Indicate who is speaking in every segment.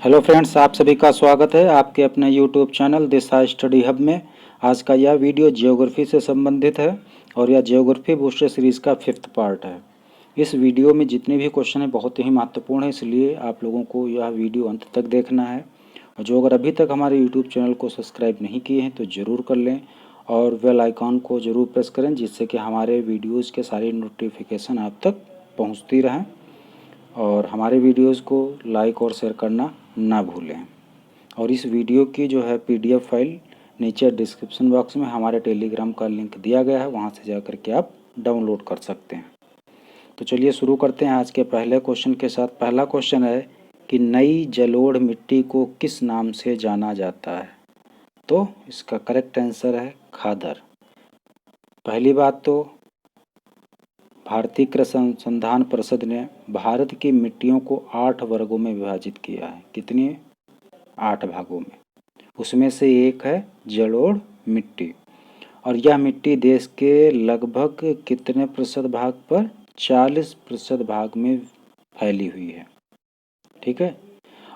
Speaker 1: Hello friends, आप सभी का स्वागत है आपके अपने यूट्यूब चैनल दिशा स्टडी हब में। आज का यह वीडियो ज्योग्राफी से संबंधित है और यह ज्योग्राफी बूस्टर सीरीज़ का 5th पार्ट है। इस वीडियो में जितने भी क्वेश्चन हैं बहुत ही महत्वपूर्ण है, इसलिए आप लोगों को यह वीडियो अंत तक देखना है। और जो अगर अभी तक हमारे यूट्यूब चैनल को सब्सक्राइब नहीं किए हैं तो ज़रूर कर लें और बेल आइकॉन को ज़रूर प्रेस करें, जिससे कि हमारे वीडियोज़ के सारी नोटिफिकेशन आप तक पहुँचती रहें। और हमारे वीडियोज़ को लाइक और शेयर करना ना भूलें। और इस वीडियो की जो है पीडीएफ फाइल नीचे डिस्क्रिप्शन बॉक्स में हमारे टेलीग्राम का लिंक दिया गया है, वहाँ से जा कर के आप डाउनलोड कर सकते हैं। तो चलिए शुरू करते हैं आज के पहले क्वेश्चन के साथ। पहला क्वेश्चन है कि नई जलोढ़ मिट्टी को किस नाम से जाना जाता है? तो इसका करेक्ट आंसर है खादर। पहली बात तो भारतीय कृषि अनुसंधान परिषद ने भारत की मिट्टियों को 8 वर्गों में विभाजित किया है। कितनी? 8 भागों में। उसमें से एक है जलोढ़ मिट्टी। और यह मिट्टी देश के लगभग कितने प्रतिशत भाग पर? 40% भाग में फैली हुई है। ठीक है।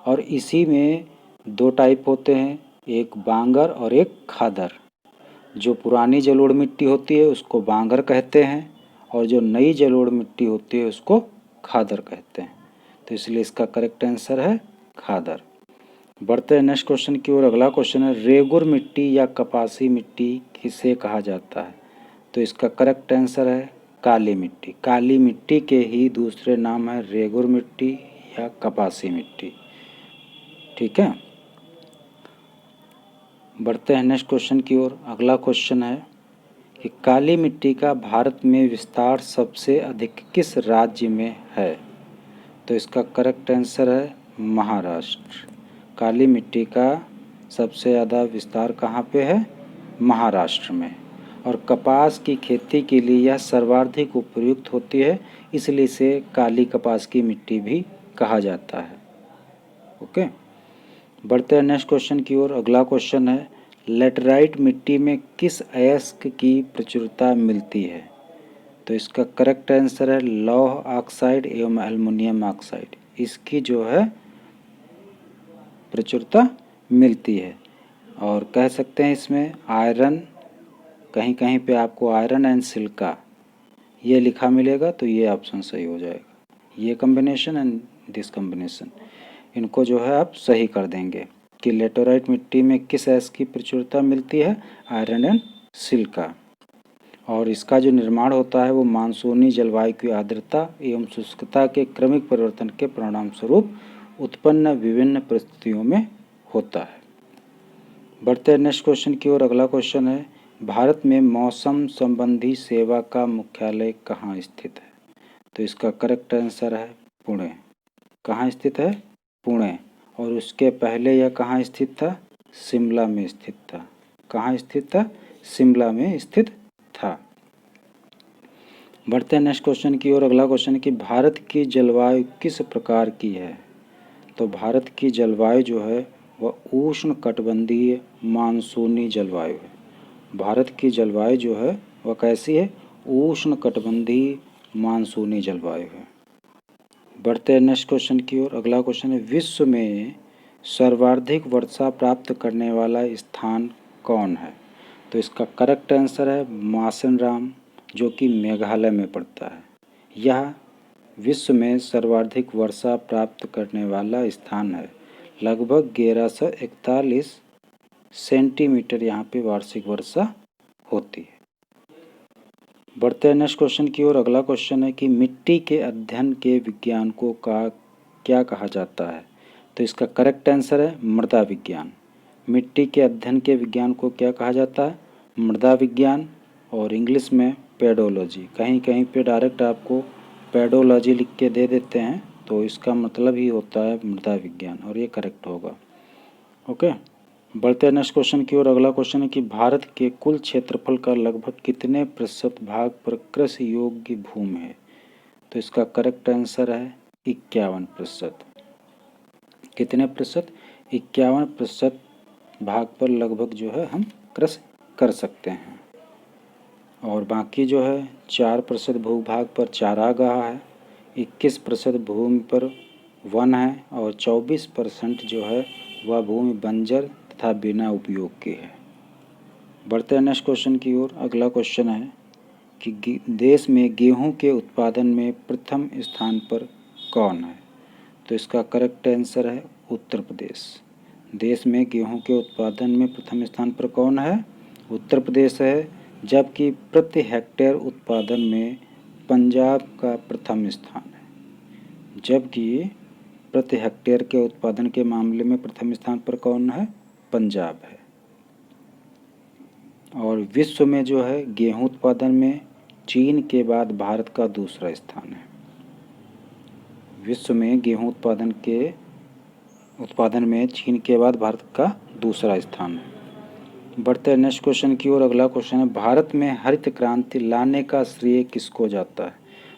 Speaker 1: और इसी में 2 टाइप होते हैं, एक बांगर और एक खादर। जो पुरानी जलोढ़ मिट्टी होती है उसको बांगर कहते हैं और जो नई जलोढ़ मिट्टी होती है उसको खादर कहते हैं। तो इसलिए इसका करेक्ट आंसर है खादर। बढ़ते हैं नेक्स्ट क्वेश्चन की ओर। अगला क्वेश्चन है रेगुर मिट्टी या कपासी मिट्टी किसे कहा जाता है? तो इसका करेक्ट आंसर है काली मिट्टी। काली मिट्टी के ही दूसरे नाम है रेगुर मिट्टी या कपासी मिट्टी। ठीक है। बढ़ते हैं नेक्स्ट क्वेश्चन की ओर। अगला क्वेश्चन है कि काली मिट्टी का भारत में विस्तार सबसे अधिक किस राज्य में है? तो इसका करेक्ट आंसर है महाराष्ट्र। काली मिट्टी का सबसे ज़्यादा विस्तार कहाँ पे है? महाराष्ट्र में। और कपास की खेती के लिए यह सर्वाधिक उपयुक्त होती है, इसलिए इसे काली कपास की मिट्टी भी कहा जाता है। ओके। बढ़ते हैं नेक्स्ट क्वेश्चन की ओर। अगला क्वेश्चन है लेटराइट मिट्टी में किस अयस्क की प्रचुरता मिलती है? तो इसका करेक्ट आंसर है लौह ऑक्साइड एवं एल्युमिनियम ऑक्साइड। इसकी जो है प्रचुरता मिलती है। और कह सकते हैं इसमें आयरन, कहीं कहीं पे आपको आयरन एंड सिलिका ये लिखा मिलेगा, तो ये ऑप्शन सही हो जाएगा। ये कम्बिनेशन एंड दिस कम्बिनेशन, इनको जो है आप सही कर देंगे कि लेटराइट मिट्टी में किस अयस्क की प्रचुरता मिलती है? Iron and silica. और इसका जो निर्माण होता है वो मानसूनी जलवायु की आर्द्रता एवं शुष्कता के क्रमिक परिवर्तन के परिणाम स्वरूप उत्पन्न विभिन्न परिस्थितियों में होता है। बढ़ते हैं नेक्स्ट क्वेश्चन की ओर। अगला क्वेश्चन है भारत में मौसम संबंधी सेवा का मुख्यालय कहाँ स्थित है? तो इसका करेक्ट आंसर है पुणे। कहाँ स्थित है? पुणे। और उसके पहले यह कहाँ स्थित था? शिमला में स्थित था। कहाँ स्थित था? शिमला में स्थित था। बढ़ते हैं नेक्स्ट क्वेश्चन की ओर। अगला क्वेश्चन है कि भारत की जलवायु किस प्रकार की है? तो भारत की जलवायु जो है वह उष्ण कटिबंधीय मानसूनी जलवायु है। भारत की जलवायु जो है वह कैसी है? उष्ण कटिबंधीय मानसूनी जलवायु है। बढ़ते हैं नेक्स्ट क्वेश्चन की ओर। अगला क्वेश्चन है विश्व में सर्वाधिक वर्षा प्राप्त करने वाला स्थान कौन है? तो इसका करेक्ट आंसर है मासेनराम, जो कि मेघालय में पड़ता है। यह विश्व में सर्वाधिक वर्षा प्राप्त करने वाला स्थान है। लगभग 1141 सेंटीमीटर यहाँ पे वार्षिक वर्षा होती है। बढ़ते हैं नेक्स्ट क्वेश्चन की ओर। अगला क्वेश्चन है कि मिट्टी के अध्ययन के विज्ञान को क्या कहा जाता है? तो इसका करेक्ट आंसर है मृदा विज्ञान। मिट्टी के अध्ययन के विज्ञान को क्या कहा जाता है? मृदा विज्ञान, और इंग्लिश में पेडोलॉजी। कहीं कहीं पे डायरेक्ट आपको पेडोलॉजी लिख के दे देते हैं, तो इसका मतलब ही होता है मृदा विज्ञान, और ये करेक्ट होगा। ओके। बढ़ते हैं नेक्स्ट क्वेश्चन की ओर। अगला क्वेश्चन है कि भारत के कुल क्षेत्रफल का लगभग कितने प्रतिशत भाग पर कृषि योग्य भूमि है? तो इसका करेक्ट आंसर है 51%। कितने प्रतिशत? 51% भाग पर लगभग जो है हम कृषि कर सकते हैं। और बाकी जो है 4% भूभाग पर चारागाह है, 21% भूमि पर वन है और 24% जो है वह भूमि बंजर तथा बिना उपयोग की है। बढ़ते हैं नेक्स्ट क्वेश्चन की ओर। अगला क्वेश्चन है कि देश में गेहूं के उत्पादन में प्रथम स्थान पर कौन है? तो इसका करेक्ट आंसर है उत्तर प्रदेश। देश में गेहूं के उत्पादन में प्रथम स्थान पर कौन है? उत्तर प्रदेश है, जबकि प्रति हेक्टेयर उत्पादन में पंजाब का प्रथम स्थान है। जबकि प्रति हेक्टेयर के उत्पादन के मामले में प्रथम स्थान पर कौन है? पंजाब है। और विश्व में जो है गेहूं उत्पादन में चीन के बाद भारत का दूसरा स्थान है। विश्व में गेहूं उत्पादन में चीन के बाद भारत का दूसरा स्थान है। बढ़ते हैं नेक्स्ट क्वेश्चन की ओर। अगला क्वेश्चन है भारत में हरित क्रांति लाने का श्रेय किसको जाता है?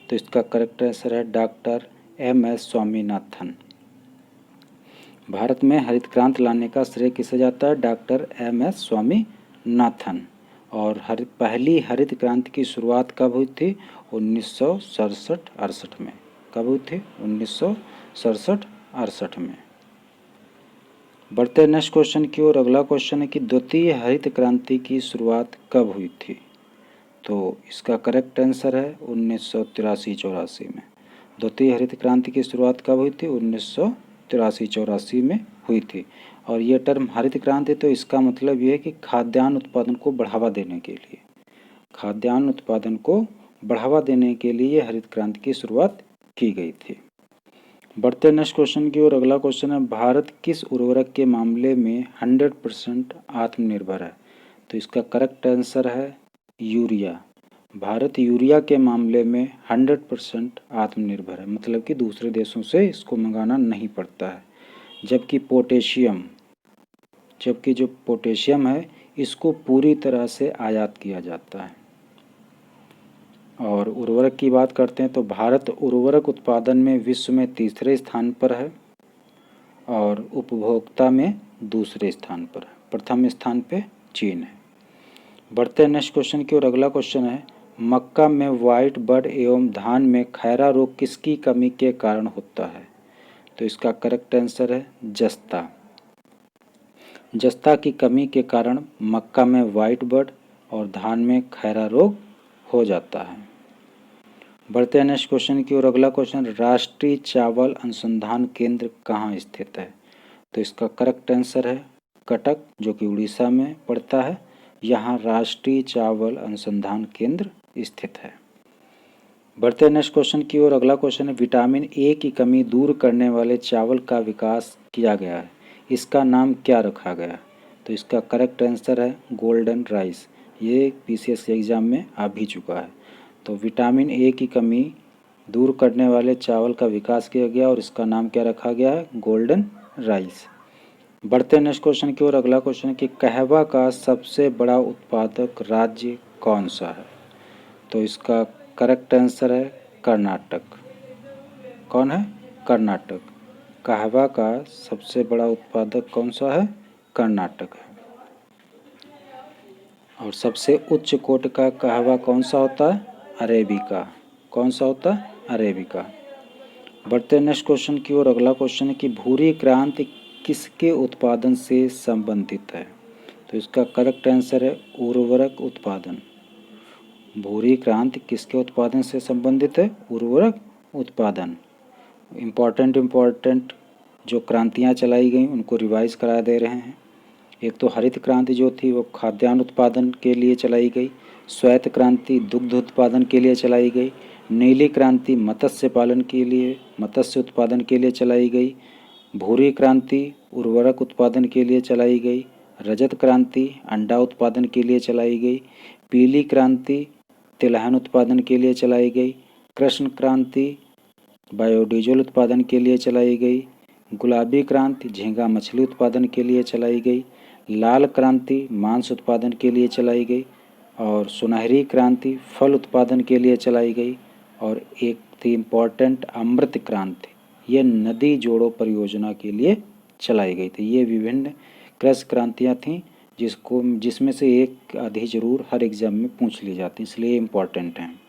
Speaker 1: तो इसका करेक्ट आंसर है डॉक्टर एम.एस. स्वामीनाथन। भारत में हरित क्रांति लाने का श्रेय किसे जाता है? Doctor MS. स्वामीनाथन। और पहली हरित क्रांति की शुरुआत कब हुई थी? 1967-68 में। कब हुई थी? 1967-68 में। बढ़ते हैं नेक्स्ट क्वेश्चन की ओर। अगला क्वेश्चन है कि द्वितीय हरित क्रांति की शुरुआत कब हुई थी? तो इसका करेक्ट आंसर है 1983-84 में। द्वितीय हरित क्रांति की शुरुआत कब हुई थी? 1983-84 में हुई थी। और ये टर्म हरित क्रांति, तो इसका मतलब ये है कि खाद्यान्न उत्पादन को बढ़ावा देने के लिए, खाद्यान्न उत्पादन को बढ़ावा देने के लिए हरित क्रांति की शुरुआत की गई थी। बढ़ते नेक्स्ट क्वेश्चन की ओर। अगला क्वेश्चन है भारत किस उर्वरक के मामले में 100% आत्मनिर्भर है? तो इसका करेक्ट आंसर है यूरिया। भारत यूरिया के मामले में 100% आत्मनिर्भर है, मतलब कि दूसरे देशों से इसको मंगाना नहीं पड़ता है। जबकि जो पोटेशियम है इसको पूरी तरह से आयात किया जाता है। और उर्वरक की बात करते हैं तो भारत उर्वरक उत्पादन में विश्व में तीसरे स्थान पर है और उपभोक्ता में दूसरे स्थान पर है। प्रथम स्थान पे चीन है। बढ़ते हैं नेक्स्ट क्वेश्चन की ओर। अगला क्वेश्चन है मक्का में व्हाइट बड एवं धान में खैरा रोग किसकी कमी के कारण होता है? तो इसका करेक्ट आंसर है जस्ता। जस्ता की कमी के कारण मक्का में व्हाइट बड और धान में खैरा रोग हो जाता है। बढ़ते हैं नेक्स्ट क्वेश्चन की ओर। अगला क्वेश्चन राष्ट्रीय चावल अनुसंधान केंद्र कहाँ स्थित है? तो इसका करेक्ट आंसर है कटक, जो कि उड़ीसा में पड़ता है। यहाँ राष्ट्रीय चावल अनुसंधान केंद्र स्थित है। बढ़ते हैं नेक्स्ट क्वेश्चन की ओर। अगला क्वेश्चन है विटामिन ए की कमी दूर करने वाले चावल का विकास किया गया है, इसका नाम क्या रखा गया? तो इसका करेक्ट आंसर है गोल्डन राइस। ये पीसीएस एग्जाम में आ भी चुका है। तो विटामिन ए की कमी दूर करने वाले चावल का विकास किया गया और इसका नाम क्या रखा गया है? Golden rice. बढ़ते हैं नेक्स्ट क्वेश्चन की ओर। अगला क्वेश्चन है कि कहवा का सबसे बड़ा उत्पादक राज्य कौन सा है? तो इसका करेक्ट आंसर है कर्नाटक। कौन है? कर्नाटक। कहवा का सबसे बड़ा उत्पादक कौन सा है? कर्नाटक है। और सबसे उच्च कोटि का कहवा कौन सा होता है? अरेबिका। कौन सा होता है? अरेबिका। बढ़ते हैं नेक्स्ट क्वेश्चन की ओर। अगला क्वेश्चन है कि भूरी क्रांति किसके उत्पादन से संबंधित है? तो इसका करेक्ट आंसर है उर्वरक उत्पादन। भूरी क्रांति किसके उत्पादन से संबंधित है? उर्वरक उत्पादन। इम्पॉर्टेंट जो क्रांतियाँ चलाई गई उनको रिवाइज करा दे रहे हैं। एक तो हरित क्रांति जो थी वो खाद्यान्न उत्पादन के लिए चलाई गई। श्वेत क्रांति दुग्ध उत्पादन के लिए चलाई गई। नीली क्रांति मत्स्य उत्पादन के लिए चलाई गई। भूरी क्रांति उर्वरक उत्पादन के लिए चलाई गई। रजत क्रांति अंडा उत्पादन के लिए चलाई गई। पीली क्रांति तिलहन उत्पादन के लिए चलाई गई। कृष्ण क्रांति बायोडीजल उत्पादन के लिए चलाई गई। गुलाबी क्रांति झींगा मछली उत्पादन के लिए चलाई गई। लाल क्रांति मांस उत्पादन के लिए चलाई गई। और सुनहरी क्रांति फल उत्पादन के लिए चलाई गई। और एक थी इम्पॉर्टेंट अमृत क्रांति, ये नदी जोड़ो परियोजना के लिए चलाई गई थी। ये विभिन्न कृषि क्रांतियाँ थीं जिसमें से एक आधी जरूर हर एग्जाम में पूछ ली जाती, इसलिए इम्पॉर्टेंट हैं।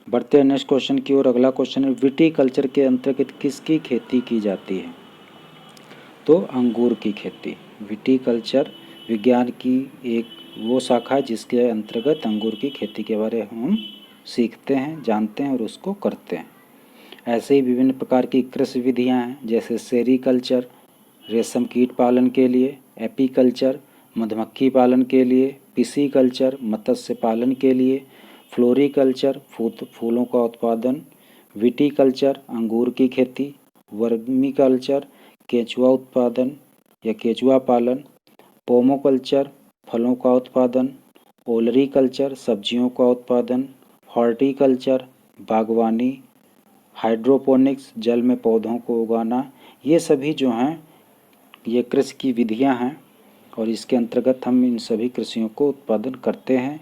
Speaker 1: बढ़ते हैं नेक्स्ट क्वेश्चन की ओर। अगला क्वेश्चन है विटीकल्चर के अंतर्गत किसकी खेती की जाती है? तो अंगूर की खेती। विटीकल्चर विज्ञान की एक वो शाखा है जिसके अंतर्गत अंगूर की खेती के बारे में हम सीखते हैं, जानते हैं और उसको करते हैं। ऐसे ही विभिन्न प्रकार की कृषि विधियाँ हैं, जैसे सेरीकल्चर रेशम कीट पालन के लिए, एपीकल्चर मधुमक्खी पालन के लिए, पिसीकल्चर मत्स्य पालन के लिए, फ्लोरीकल्चर फूलों का उत्पादन, विटीकल्चर अंगूर की खेती, वर्मीकल्चर केचुआ उत्पादन या केचुआ पालन, पोमोकल्चर फलों का उत्पादन, ओलरीकल्चर सब्जियों का उत्पादन, हॉर्टिकल्चर बागवानी, हाइड्रोपोनिक्स जल में पौधों को उगाना। ये सभी जो हैं ये कृषि की विधियां हैं और इसके अंतर्गत हम इन सभी कृषियों को उत्पादन करते हैं,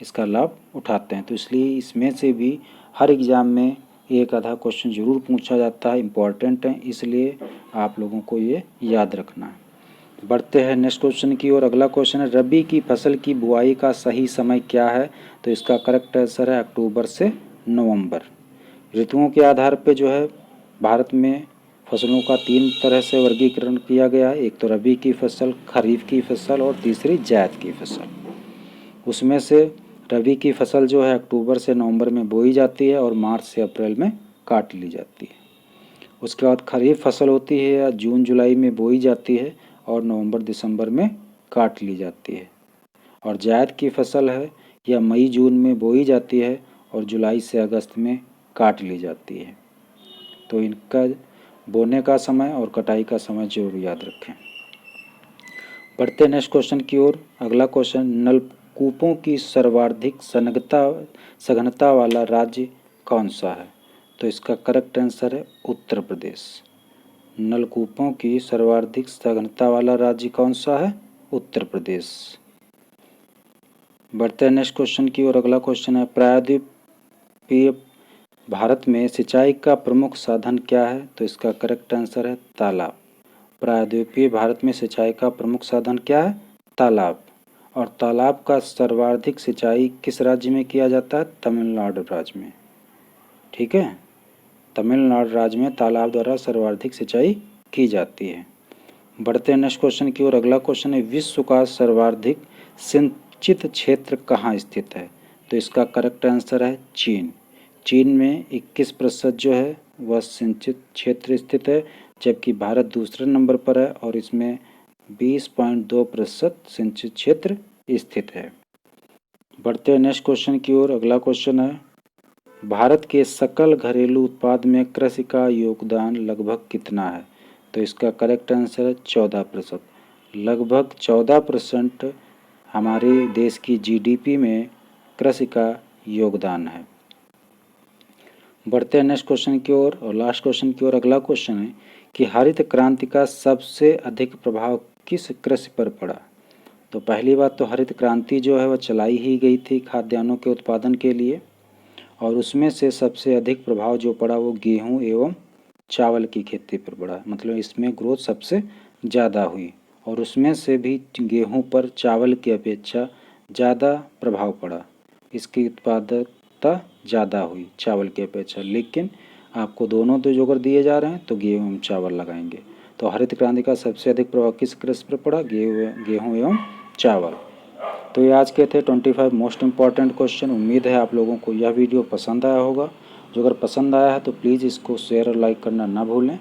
Speaker 1: इसका लाभ उठाते हैं। तो इसलिए इसमें से भी हर एग्ज़ाम में एक आधा क्वेश्चन ज़रूर पूछा जाता है, इम्पॉर्टेंट है, इसलिए आप लोगों को ये याद रखना है। बढ़ते हैं नेक्स्ट क्वेश्चन की ओर। अगला क्वेश्चन है रबी की फसल की बुआई का सही समय क्या है? तो इसका करेक्ट आंसर है अक्टूबर से नवंबर। ऋतुओं के आधार पे जो है भारत में फसलों का 3 तरह से वर्गीकरण किया गया है। एक तो रबी की फसल, खरीफ की फसल और तीसरी जायद की फसल। उसमें से रबी की फसल जो है अक्टूबर से नवंबर में बोई जाती है और मार्च से अप्रैल में काट ली जाती है। उसके बाद खरीफ फसल होती है या जून जुलाई में बोई जाती है और नवंबर दिसंबर में काट ली जाती है। और जायद की फसल है या मई जून में बोई जाती है और जुलाई से अगस्त में काट ली जाती है। तो इनका बोने का समय और कटाई का समय जरूर याद रखें। बढ़ते नेक्स्ट क्वेश्चन की ओर। अगला क्वेश्चन नलकूपों की सर्वाधिक सघनता वाला राज्य कौन सा है? तो इसका करेक्ट आंसर है उत्तर प्रदेश। नलकूपों की सर्वाधिक सघनता वाला राज्य कौन सा है? उत्तर प्रदेश। बढ़ते हैं नेक्स्ट क्वेश्चन की ओर। अगला क्वेश्चन है प्रायद्वीपीय भारत में सिंचाई का प्रमुख साधन क्या है? तो इसका करेक्ट आंसर है तालाब। प्रायद्वीपीय भारत में सिंचाई का प्रमुख साधन क्या है? तालाब। और तालाब का सर्वाधिक सिंचाई किस राज्य में किया जाता है? तमिलनाडु राज्य में। ठीक है, तमिलनाडु राज्य में तालाब द्वारा सर्वाधिक सिंचाई की जाती है। बढ़ते हैं नेक्स्ट क्वेश्चन की ओर। अगला क्वेश्चन है विश्व का सर्वाधिक सिंचित क्षेत्र कहाँ स्थित है? तो इसका करेक्ट आंसर है चीन। चीन में 21% जो है वह सिंचित क्षेत्र स्थित है, जबकि भारत दूसरे नंबर पर है और इसमें 20.2% सिंचित क्षेत्र स्थित है। बढ़ते हैं नेक्स्ट क्वेश्चन की ओर। अगला क्वेश्चन है भारत के सकल घरेलू उत्पाद में कृषि का योगदान लगभग कितना है? तो इसका करेक्ट आंसर है 14%। लगभग 14% हमारे देश की जीडीपी में कृषि का योगदान है। बढ़ते हैं नेक्स्ट क्वेश्चन की ओर और लास्ट क्वेश्चन की ओर। अगला क्वेश्चन है कि हरित क्रांति का सबसे अधिक प्रभाव किस कृषि पर पड़ा? तो पहली बात तो हरित क्रांति जो है वह चलाई ही गई थी खाद्यान्नों के उत्पादन के लिए, और उसमें से सबसे अधिक प्रभाव जो पड़ा वो गेहूं एवं चावल की खेती पर पड़ा। मतलब इसमें ग्रोथ सबसे ज़्यादा हुई और उसमें से भी गेहूं पर चावल की अपेक्षा ज़्यादा प्रभाव पड़ा। इसकी उत्पादकता ज़्यादा हुई चावल की अपेक्षा। लेकिन आपको दोनों तो जो अगर दिए जा रहे हैं तो गेहूँ एवं चावल लगाएंगे। तो हरित क्रांति का सबसे अधिक प्रभाव किस कृषि पर पड़ा? गेहूँ एवं चावल। तो ये आज के थे 25 मोस्ट इम्पॉर्टेंट क्वेश्चन। उम्मीद है आप लोगों को यह वीडियो पसंद आया होगा। जो अगर पसंद आया है तो प्लीज़ इसको शेयर और लाइक करना ना भूलें।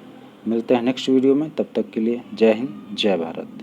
Speaker 1: मिलते हैं नेक्स्ट वीडियो में, तब तक के लिए जय हिंद जय भारत।